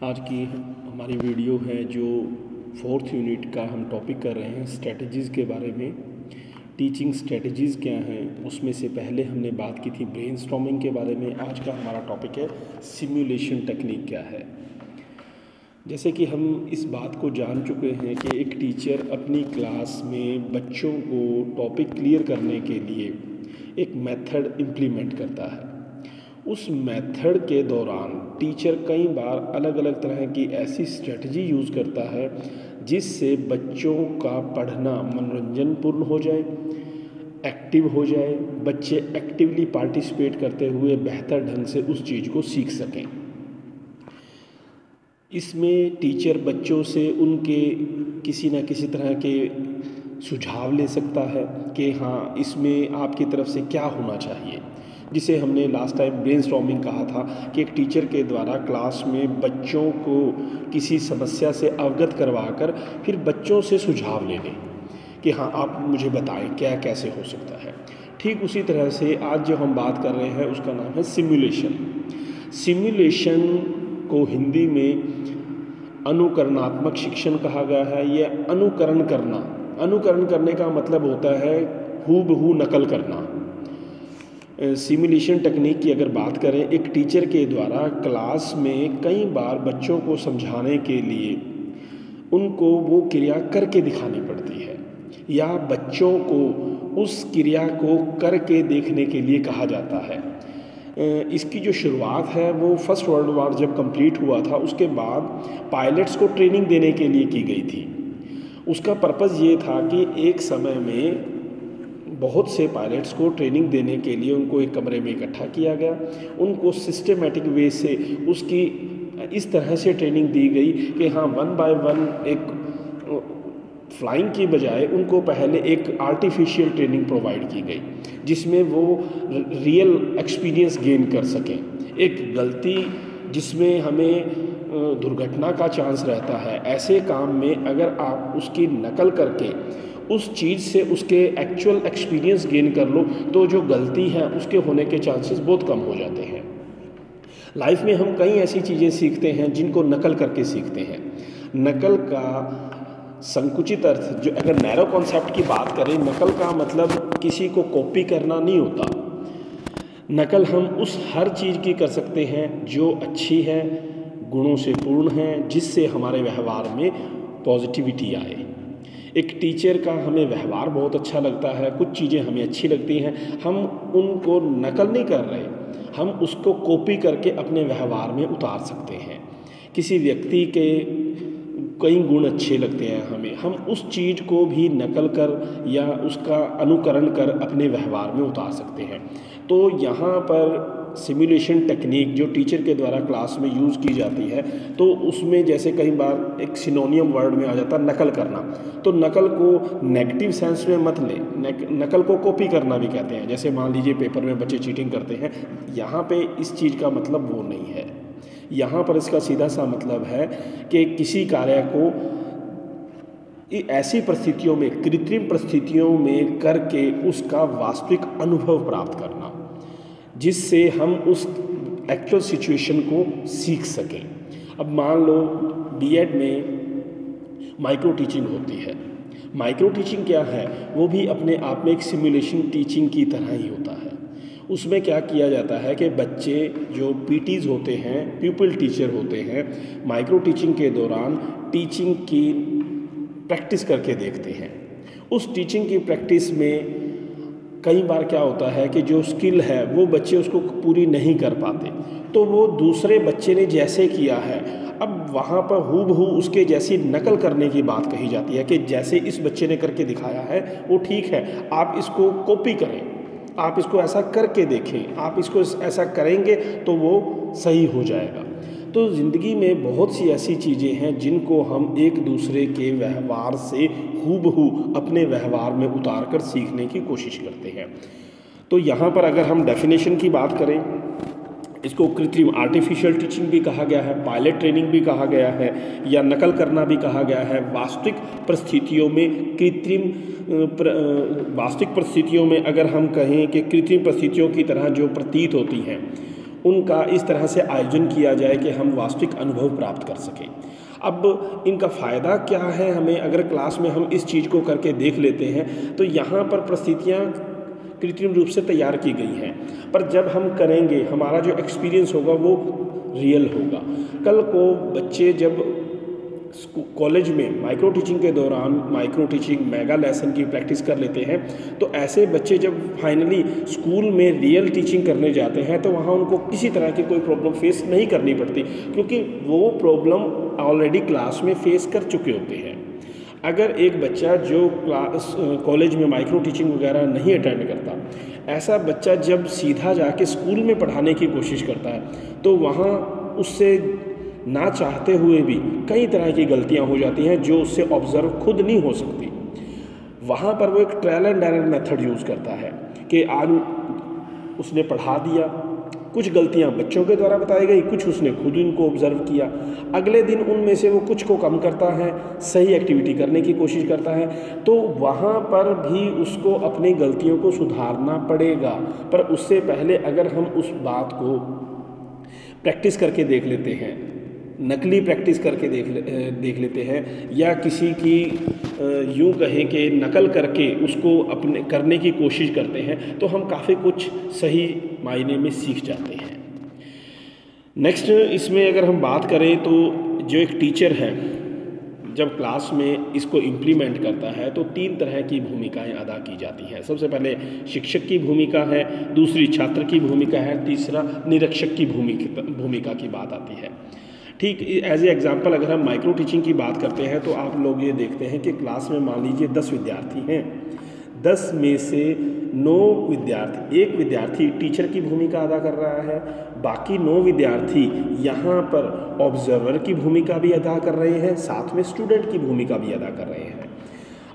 आज की हमारी वीडियो है जो 4th यूनिट का हम टॉपिक कर रहे हैं स्ट्रेटजीज़ के बारे में। टीचिंग स्ट्रेटजीज़ क्या हैं, उसमें से पहले हमने बात की थी ब्रेनस्टॉर्मिंग के बारे में। आज का हमारा टॉपिक है सिमुलेशन टेक्निक क्या है। जैसे कि हम इस बात को जान चुके हैं कि एक टीचर अपनी क्लास में बच्चों को टॉपिक क्लियर करने के लिए एक मेथड इम्प्लीमेंट करता है। उस मेथड के दौरान टीचर कई बार अलग अलग तरह की ऐसी स्ट्रेटजी यूज़ करता है जिससे बच्चों का पढ़ना मनोरंजनपूर्ण हो जाए, एक्टिव हो जाए, बच्चे एक्टिवली पार्टिसिपेट करते हुए बेहतर ढंग से उस चीज़ को सीख सकें। इसमें टीचर बच्चों से उनके किसी न किसी तरह के सुझाव ले सकता है कि हाँ, इसमें आपकी तरफ से क्या होना चाहिए, जिसे हमने लास्ट टाइम ब्रेनस्टॉर्मिंग कहा था कि एक टीचर के द्वारा क्लास में बच्चों को किसी समस्या से अवगत करवाकर फिर बच्चों से सुझाव ले लें कि हाँ, आप मुझे बताएं क्या कैसे हो सकता है। ठीक उसी तरह से आज जो हम बात कर रहे हैं उसका नाम है सिमुलेशन। सिमुलेशन को हिंदी में अनुकरणात्मक शिक्षण कहा गया है। यह अनुकरण करने का मतलब होता है हूबहू नकल करना। सिमुलेशन टेक्निक की अगर बात करें, एक टीचर के द्वारा क्लास में कई बार बच्चों को समझाने के लिए उनको वो क्रिया करके दिखानी पड़ती है या बच्चों को उस क्रिया को करके देखने के लिए कहा जाता है। इसकी जो शुरुआत है वो फर्स्ट वर्ल्ड वॉर जब कंप्लीट हुआ था उसके बाद पायलट्स को ट्रेनिंग देने के लिए की गई थी। उसका पर्पज़ ये था कि एक समय में बहुत से पायलट्स को ट्रेनिंग देने के लिए उनको एक कमरे में इकट्ठा किया गया। उनको सिस्टमेटिक वे से उसकी इस तरह से ट्रेनिंग दी गई कि हाँ, 1 बाय 1 एक फ्लाइंग की बजाय उनको पहले एक आर्टिफिशियल ट्रेनिंग प्रोवाइड की गई जिसमें वो रियल एक्सपीरियंस गेन कर सकें। एक गलती जिसमें हमें दुर्घटना का चांस रहता है, ऐसे काम में अगर आप उसकी नकल करके उस चीज़ से उसके एक्चुअल एक्सपीरियंस गेन कर लो तो जो गलती है उसके होने के चांसेस बहुत कम हो जाते हैं। लाइफ में हम कई ऐसी चीज़ें सीखते हैं जिनको नकल करके सीखते हैं। नकल का संकुचित अर्थ, जो अगर नैरो कॉन्सेप्ट की बात करें, नकल का मतलब किसी को कॉपी करना नहीं होता। नकल हम उस हर चीज़ की कर सकते हैं जो अच्छी है, गुणों से पूर्ण है, जिससे हमारे व्यवहार में पॉजिटिविटी आए। एक टीचर का हमें व्यवहार बहुत अच्छा लगता है, कुछ चीज़ें हमें अच्छी लगती हैं, हम उनको नकल नहीं कर रहे, हम उसको कॉपी करके अपने व्यवहार में उतार सकते हैं। किसी व्यक्ति के कई गुण अच्छे लगते हैं हमें, हम उस चीज़ को भी नकल कर या उसका अनुकरण कर अपने व्यवहार में उतार सकते हैं। तो यहाँ पर सिमुलेशन टेक्निक जो टीचर के द्वारा क्लास में यूज़ की जाती है, तो उसमें जैसे कई बार एक सिनोनियम वर्ड में आ जाता है नकल करना। तो नकल को नेगेटिव सेंस में मत लें, नकल को कॉपी करना भी कहते हैं। जैसे मान लीजिए पेपर में बच्चे चीटिंग करते हैं, यहाँ पे इस चीज़ का मतलब वो नहीं है। यहाँ पर इसका सीधा सा मतलब है कि किसी कार्य को ऐसी परिस्थितियों में, कृत्रिम परिस्थितियों में करके उसका वास्तविक अनुभव प्राप्त करना, जिससे हम उस एक्चुअल सिचुएशन को सीख सकें। अब मान लो बीएड में माइक्रो टीचिंग होती है। माइक्रो टीचिंग क्या है? वो भी अपने आप में एक सिमुलेशन टीचिंग की तरह ही होता है। उसमें क्या किया जाता है कि बच्चे जो पीटीज़ होते हैं, प्यूपिल टीचर होते हैं, माइक्रो टीचिंग के दौरान टीचिंग की प्रैक्टिस करके देखते हैं। उस टीचिंग की प्रैक्टिस में कई बार क्या होता है कि जो स्किल है वो बच्चे उसको पूरी नहीं कर पाते, तो वो दूसरे बच्चे ने जैसे किया है, अब वहाँ पर हूबहू उसके जैसी नकल करने की बात कही जाती है कि जैसे इस बच्चे ने करके दिखाया है वो ठीक है, आप इसको कॉपी करें, आप इसको ऐसा करके देखें, आप इसको ऐसा करेंगे तो वो सही हो जाएगा। तो ज़िंदगी में बहुत सी ऐसी चीज़ें हैं जिनको हम एक दूसरे के व्यवहार से हूबहू अपने व्यवहार में उतार कर सीखने की कोशिश करते हैं। तो यहाँ पर अगर हम डेफिनेशन की बात करें, इसको कृत्रिम आर्टिफिशियल टीचिंग भी कहा गया है, पायलट ट्रेनिंग भी कहा गया है, या नकल करना भी कहा गया है। वास्तविक परिस्थितियों में अगर हम कहें कि कृत्रिम परिस्थितियों की तरह जो प्रतीत होती हैं उनका इस तरह से आयोजन किया जाए कि हम वास्तविक अनुभव प्राप्त कर सकें। अब इनका फ़ायदा क्या है हमें, अगर क्लास में हम इस चीज़ को करके देख लेते हैं तो यहाँ पर परिस्थितियाँ कृत्रिम रूप से तैयार की गई हैं, पर जब हम करेंगे हमारा जो एक्सपीरियंस होगा वो रियल होगा। कल को बच्चे जब कॉलेज में माइक्रो टीचिंग के दौरान माइक्रो टीचिंग मेगा लेसन की प्रैक्टिस कर लेते हैं, तो ऐसे बच्चे जब फाइनली स्कूल में रियल टीचिंग करने जाते हैं तो वहाँ उनको किसी तरह की कोई प्रॉब्लम फेस नहीं करनी पड़ती, क्योंकि वो प्रॉब्लम ऑलरेडी क्लास में फेस कर चुके होते हैं। अगर एक बच्चा जो कॉलेज में माइक्रो टीचिंग वगैरह नहीं अटेंड करता, ऐसा बच्चा जब सीधा जाके स्कूल में पढ़ाने की कोशिश करता है तो वहाँ उससे ना चाहते हुए भी कई तरह की गलतियाँ हो जाती हैं जो उससे ऑब्ज़र्व खुद नहीं हो सकती। वहाँ पर वो एक trial and error method use करता है कि आज उसने पढ़ा दिया, कुछ गलतियाँ बच्चों के द्वारा बताई गई, कुछ उसने खुद इनको ऑब्ज़र्व किया, अगले दिन उनमें से वो कुछ को कम करता है, सही एक्टिविटी करने की कोशिश करता है, तो वहाँ पर भी उसको अपनी गलतियों को सुधारना पड़ेगा। पर उससे पहले अगर हम उस बात को प्रैक्टिस करके देख लेते हैं, नकली प्रैक्टिस करके देख लेते हैं, या किसी की यूँ कहें कि नकल करके उसको अपने करने की कोशिश करते हैं, तो हम काफ़ी कुछ सही मायने में सीख जाते हैं। नेक्स्ट इसमें अगर हम बात करें तो जो एक टीचर है जब क्लास में इसको इम्प्लीमेंट करता है तो 3 तरह की भूमिकाएं अदा की जाती हैं। सबसे पहले शिक्षक की भूमिका है, दूसरी छात्र की भूमिका है, तीसरा निरीक्षक की भूमिका की बात आती है। ठीक एज ए एग्जांपल अगर हम माइक्रो टीचिंग की बात करते हैं तो आप लोग ये देखते हैं कि क्लास में मान लीजिए 10 विद्यार्थी हैं, 10 में से 9 विद्यार्थी, एक विद्यार्थी टीचर की भूमिका अदा कर रहा है, बाकी 9 विद्यार्थी यहाँ पर ऑब्जर्वर की भूमिका भी अदा कर रहे हैं, साथ में स्टूडेंट की भूमिका भी अदा कर रहे हैं।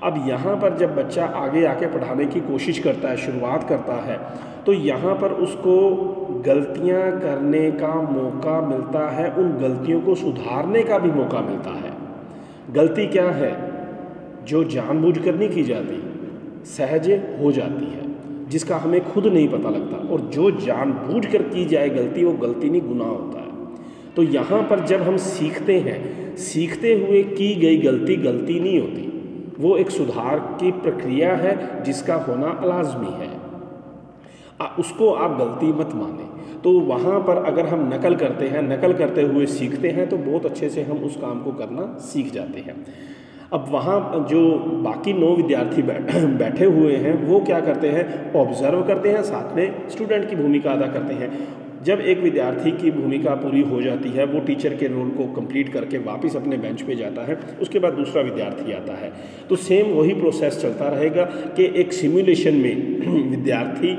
अब यहाँ पर जब बच्चा आगे आके पढ़ाने की कोशिश करता है, शुरुआत करता है, तो यहाँ पर उसको गलतियाँ करने का मौका मिलता है, उन गलतियों को सुधारने का भी मौका मिलता है। गलती क्या है? जो जानबूझकर नहीं की जाती, सहज हो जाती है, जिसका हमें खुद नहीं पता लगता, और जो जानबूझकर की जाए गलती, वो गलती नहीं गुनाह होता है। तो यहाँ पर जब हम सीखते हैं, सीखते हुए की गई गलती गलती नहीं होती, वो एक सुधार की प्रक्रिया है जिसका होना लाजमी है। उसको आप गलती मत माने। तो वहाँ पर अगर हम नकल करते हैं, नकल करते हुए सीखते हैं, तो बहुत अच्छे से हम उस काम को करना सीख जाते हैं। अब वहाँ जो बाकी 9 विद्यार्थी बैठे हुए हैं वो क्या करते हैं? ऑब्जर्व करते हैं, साथ में स्टूडेंट की भूमिका अदा करते हैं। जब एक विद्यार्थी की भूमिका पूरी हो जाती है, वो टीचर के रोल को कंप्लीट करके वापस अपने बेंच पे जाता है, उसके बाद दूसरा विद्यार्थी आता है, तो सेम वही प्रोसेस चलता रहेगा कि एक सिमुलेशन में विद्यार्थी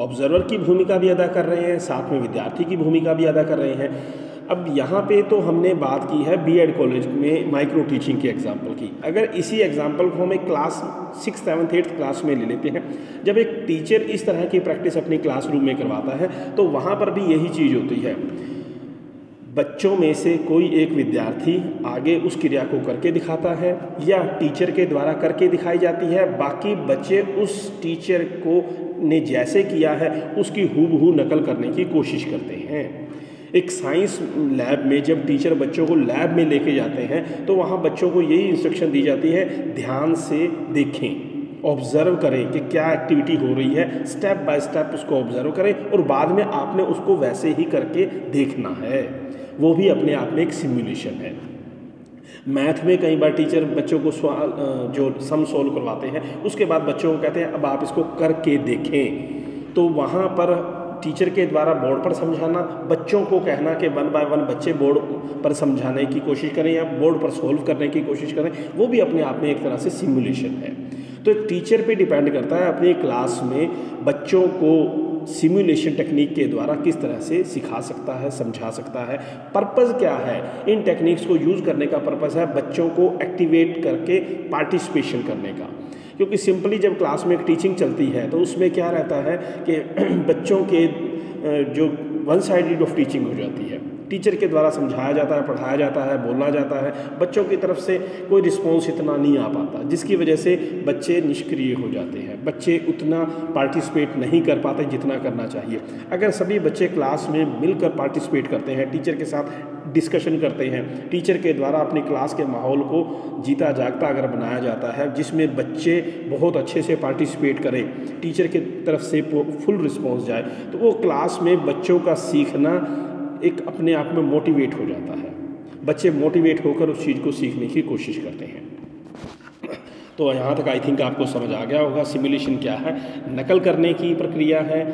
ऑब्जर्वर की भूमिका भी अदा कर रहे हैं, साथ में विद्यार्थी की भूमिका भी अदा कर रहे हैं। अब यहाँ पे तो हमने बात की है बीएड कॉलेज में माइक्रो टीचिंग के एग्जाम्पल की। अगर इसी एग्जाम्पल को हम एक class 6th 7th 8th class में ले लेते हैं, जब एक टीचर इस तरह की प्रैक्टिस अपनी क्लासरूम में करवाता है तो वहाँ पर भी यही चीज़ होती है। बच्चों में से कोई एक विद्यार्थी आगे उस क्रिया को करके दिखाता है या टीचर के द्वारा करके दिखाई जाती है, बाकी बच्चे उस टीचर को ने जैसे किया है उसकी हूबहू नकल करने की कोशिश करते हैं। एक साइंस लैब में जब टीचर बच्चों को लैब में लेके जाते हैं तो वहाँ बच्चों को यही इंस्ट्रक्शन दी जाती है, ध्यान से देखें, ऑब्ज़र्व करें कि क्या एक्टिविटी हो रही है, स्टेप बाय स्टेप उसको ऑब्ज़र्व करें और बाद में आपने उसको वैसे ही करके देखना है। वो भी अपने आप में एक सिमुलेशन है। मैथ में कई बार टीचर बच्चों को सवाल जो सम सॉल्व करवाते हैं, उसके बाद बच्चों को कहते हैं अब आप इसको करके देखें, तो वहाँ पर टीचर के द्वारा बोर्ड पर समझाना, बच्चों को कहना कि 1 बाय 1 बच्चे बोर्ड पर समझाने की कोशिश करें या बोर्ड पर सॉल्व करने की कोशिश करें, वो भी अपने आप में एक तरह से सिमुलेशन है। तो एक टीचर पे डिपेंड करता है अपनी क्लास में बच्चों को सिमुलेशन टेक्निक के द्वारा किस तरह से सिखा सकता है, समझा सकता है। पर्पज़ क्या है? इन टेक्निक्स को यूज़ करने का पर्पज़ है बच्चों को एक्टिवेट करके पार्टिसिपेशन करने का, क्योंकि सिंपली जब क्लास में एक टीचिंग चलती है तो उसमें क्या रहता है कि बच्चों के जो वन साइडेड ऑफ टीचिंग हो जाती है, टीचर के द्वारा समझाया जाता है, पढ़ाया जाता है, बोलना जाता है, बच्चों की तरफ से कोई रिस्पॉन्स इतना नहीं आ पाता, जिसकी वजह से बच्चे निष्क्रिय हो जाते हैं, बच्चे उतना पार्टिसिपेट नहीं कर पाते जितना करना चाहिए। अगर सभी बच्चे क्लास में मिलकर पार्टिसिपेट करते हैं, टीचर के साथ डिस्कशन करते हैं, टीचर के द्वारा अपनी क्लास के माहौल को जीता जागता अगर बनाया जाता है, जिसमें बच्चे बहुत अच्छे से पार्टिसिपेट करें, टीचर की तरफ से फुल रिस्पॉन्स जाए, तो वो क्लास में बच्चों का सीखना एक अपने आप में मोटिवेट हो जाता है। बच्चे मोटिवेट होकर उस चीज़ को सीखने की कोशिश करते हैं। तो यहाँ तक आई थिंक आपको समझ आ गया होगा सिमुलेशन क्या है। नकल करने की प्रक्रिया है,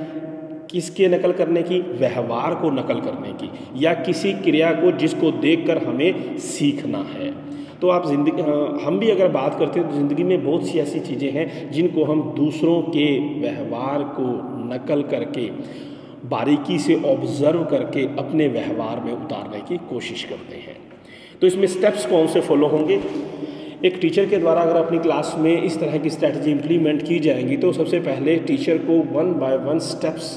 किसके नकल करने की? व्यवहार को नकल करने की, या किसी क्रिया को जिसको देखकर हमें सीखना है। तो आप हम भी अगर बात करते हैं तो ज़िंदगी में बहुत सी ऐसी चीज़ें हैं जिनको हम दूसरों के व्यवहार को नकल करके, बारीकी से ऑब्ज़र्व करके अपने व्यवहार में उतारने की कोशिश करते हैं। तो इसमें स्टेप्स कौन से फॉलो होंगे? एक टीचर के द्वारा अगर अपनी क्लास में इस तरह की स्ट्रैटेजी इम्प्लीमेंट की जाएंगी तो सबसे पहले टीचर को 1 बाय 1 स्टेप्स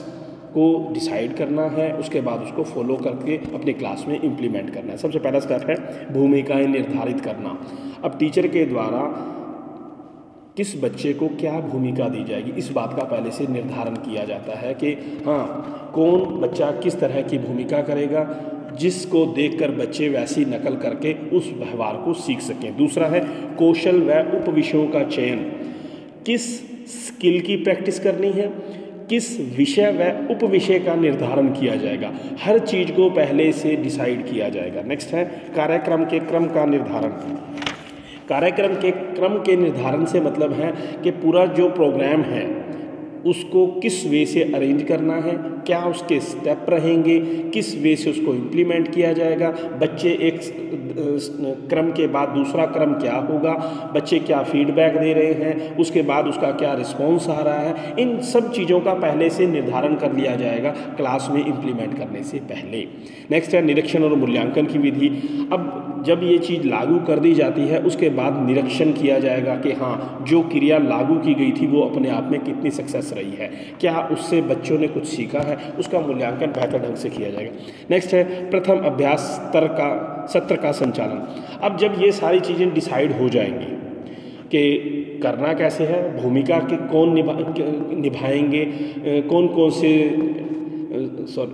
को डिसाइड करना है, उसके बाद उसको फॉलो करके अपनी क्लास में इम्प्लीमेंट करना है। सबसे पहला स्टेप है भूमिकाएं निर्धारित करना। अब टीचर के द्वारा किस बच्चे को क्या भूमिका दी जाएगी, इस बात का पहले से निर्धारण किया जाता है कि हाँ, कौन बच्चा किस तरह की भूमिका करेगा, जिसको देखकर बच्चे वैसी नकल करके उस व्यवहार को सीख सकें। दूसरा है कौशल व उपविषयों का चयन। किस स्किल की प्रैक्टिस करनी है, किस विषय व उपविषय का निर्धारण किया जाएगा, हर चीज़ को पहले से डिसाइड किया जाएगा। नेक्स्ट है कार्यक्रम के क्रम का निर्धारण। कार्यक्रम के क्रम के निर्धारण से मतलब है कि पूरा जो प्रोग्राम है उसको किस वे से अरेंज करना है, क्या उसके स्टेप रहेंगे, किस वे से उसको इम्प्लीमेंट किया जाएगा, बच्चे एक क्रम के बाद दूसरा क्रम क्या होगा, बच्चे क्या फीडबैक दे रहे हैं, उसके बाद उसका क्या रिस्पॉन्स आ रहा है, इन सब चीज़ों का पहले से निर्धारण कर लिया जाएगा क्लास में इम्प्लीमेंट करने से पहले। नेक्स्ट है निरीक्षण और मूल्यांकन की विधि। अब जब ये चीज़ लागू कर दी जाती है उसके बाद निरीक्षण किया जाएगा कि हाँ, जो क्रिया लागू की गई थी वो अपने आप में कितनी सक्सेस रही है, क्या उससे बच्चों ने कुछ सीखा है, उसका मूल्यांकन बेहतर ढंग से किया जाएगा। नेक्स्ट है प्रथम अभ्यास सत्र का संचालन। अब जब ये सारी चीज़ें डिसाइड हो जाएंगी कि करना कैसे है, भूमिका के कौन निभाएंगे, कौन कौन से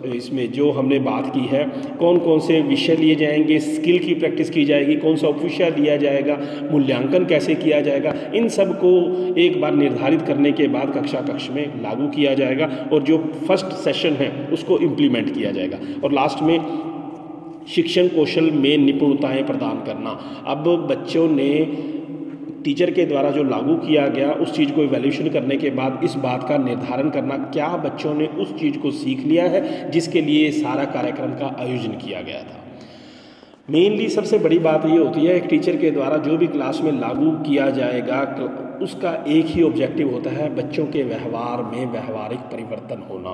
इसमें जो हमने बात की है कौन कौन से विषय लिए जाएंगे, स्किल की प्रैक्टिस की जाएगी, कौन सा उपविषय लिया जाएगा, मूल्यांकन कैसे किया जाएगा, इन सब को एक बार निर्धारित करने के बाद कक्ष में लागू किया जाएगा और जो फर्स्ट सेशन है उसको इम्प्लीमेंट किया जाएगा। और लास्ट में शिक्षण कौशल में निपुणताएं प्रदान करना। अब बच्चों ने टीचर के द्वारा जो लागू किया गया उस चीज़ को इवैल्यूएशन करने के बाद इस बात का निर्धारण करना क्या बच्चों ने उस चीज़ को सीख लिया है जिसके लिए सारा कार्यक्रम का आयोजन किया गया था। मेनली सबसे बड़ी बात ये होती है एक टीचर के द्वारा जो भी क्लास में लागू किया जाएगा उसका एक ही ऑब्जेक्टिव होता है, बच्चों के व्यवहार में व्यवहारिक परिवर्तन होना,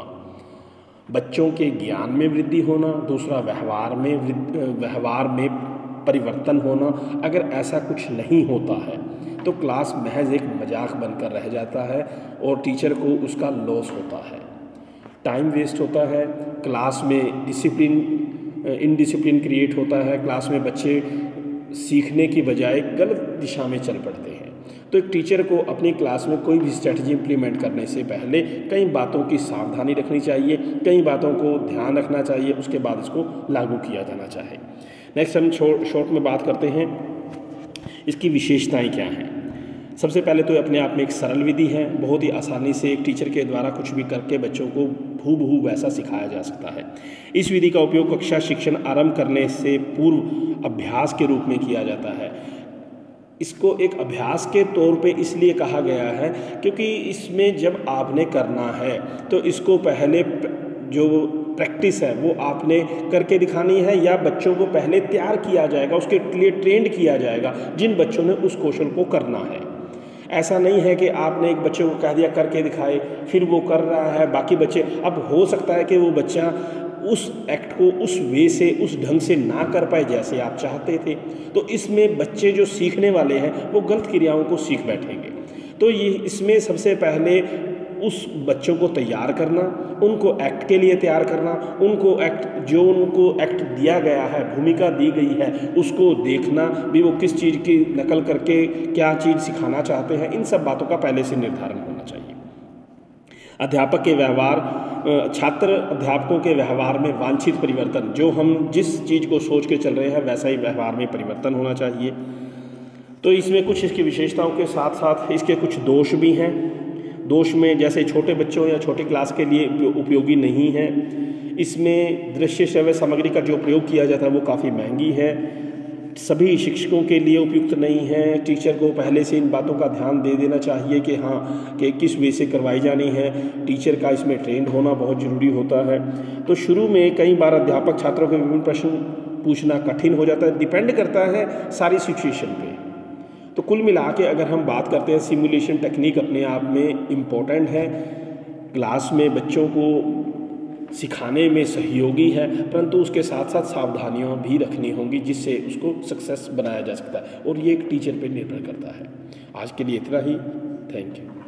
बच्चों के ज्ञान में वृद्धि होना, दूसरा व्यवहार में परिवर्तन होना। अगर ऐसा कुछ नहीं होता है तो क्लास महज एक मजाक बनकर रह जाता है और टीचर को उसका लॉस होता है, टाइम वेस्ट होता है, क्लास में इनडिसिप्लिन क्रिएट होता है, क्लास में बच्चे सीखने की बजाय गलत दिशा में चल पड़ते हैं। तो एक टीचर को अपनी क्लास में कोई भी स्ट्रेटजी इम्प्लीमेंट करने से पहले कई बातों की सावधानी रखनी चाहिए, कई बातों को ध्यान रखना चाहिए, उसके बाद इसको लागू किया जाना चाहिए। नेक्स्ट हम शॉर्ट में बात करते हैं इसकी विशेषताएं क्या हैं। सबसे पहले तो अपने आप में एक सरल विधि है, बहुत ही आसानी से एक टीचर के द्वारा कुछ भी करके बच्चों को हूबहू वैसा सिखाया जा सकता है। इस विधि का उपयोग कक्षा शिक्षण आरंभ करने से पूर्व अभ्यास के रूप में किया जाता है। इसको एक अभ्यास के तौर पे इसलिए कहा गया है क्योंकि इसमें जब आपने करना है तो इसको पहले जो प्रैक्टिस है वो आपने करके दिखानी है या बच्चों को पहले तैयार किया जाएगा, उसके लिए ट्रेंड किया जाएगा जिन बच्चों ने उस कौशल को करना है। ऐसा नहीं है कि आपने एक बच्चे को कह दिया करके दिखाए फिर वो कर रहा है, बाकी बच्चे, अब हो सकता है कि वो बच्चा उस एक्ट को उस वे से उस ढंग से ना कर पाए जैसे आप चाहते थे, तो इसमें बच्चे जो सीखने वाले हैं वो गलत क्रियाओं को सीख बैठेंगे। तो ये इसमें सबसे पहले उस बच्चों को तैयार करना, उनको एक्ट के लिए तैयार करना, उनको एक्ट दिया गया है, भूमिका दी गई है, उसको देखना भी वो किस चीज़ की नकल करके क्या चीज़ सिखाना चाहते हैं, इन सब बातों का पहले से निर्धारण होना चाहिए। अध्यापक के व्यवहार, छात्र अध्यापकों के व्यवहार में वांछित परिवर्तन, जो हम जिस चीज़ को सोच के चल रहे हैं वैसा ही व्यवहार में परिवर्तन होना चाहिए। तो इसमें कुछ इसकी विशेषताओं के साथ साथ इसके कुछ दोष भी हैं। दोष में जैसे छोटे बच्चों या छोटे क्लास के लिए उपयोगी नहीं है। इसमें दृश्य श्रव्य सामग्री का जो प्रयोग किया जाता है वो काफ़ी महंगी है, सभी शिक्षकों के लिए उपयुक्त नहीं है। टीचर को पहले से इन बातों का ध्यान दे देना चाहिए कि हाँ कि किस वे से करवाई जानी है। टीचर का इसमें ट्रेंड होना बहुत ज़रूरी होता है। तो शुरू में कई बार अध्यापक छात्रों के विभिन्न प्रश्न पूछना कठिन हो जाता है, डिपेंड करता है सारी सिचुएशन पे। तो कुल मिला के अगर हम बात करते हैं, सिमुलेशन टेक्निक अपने आप में इम्पोर्टेंट है, क्लास में बच्चों को सिखाने में सहयोगी है, परंतु उसके साथ साथ सावधानियां भी रखनी होंगी जिससे उसको सक्सेस बनाया जा सकता है, और ये एक टीचर पे निर्भर करता है। आज के लिए इतना ही। Thank you.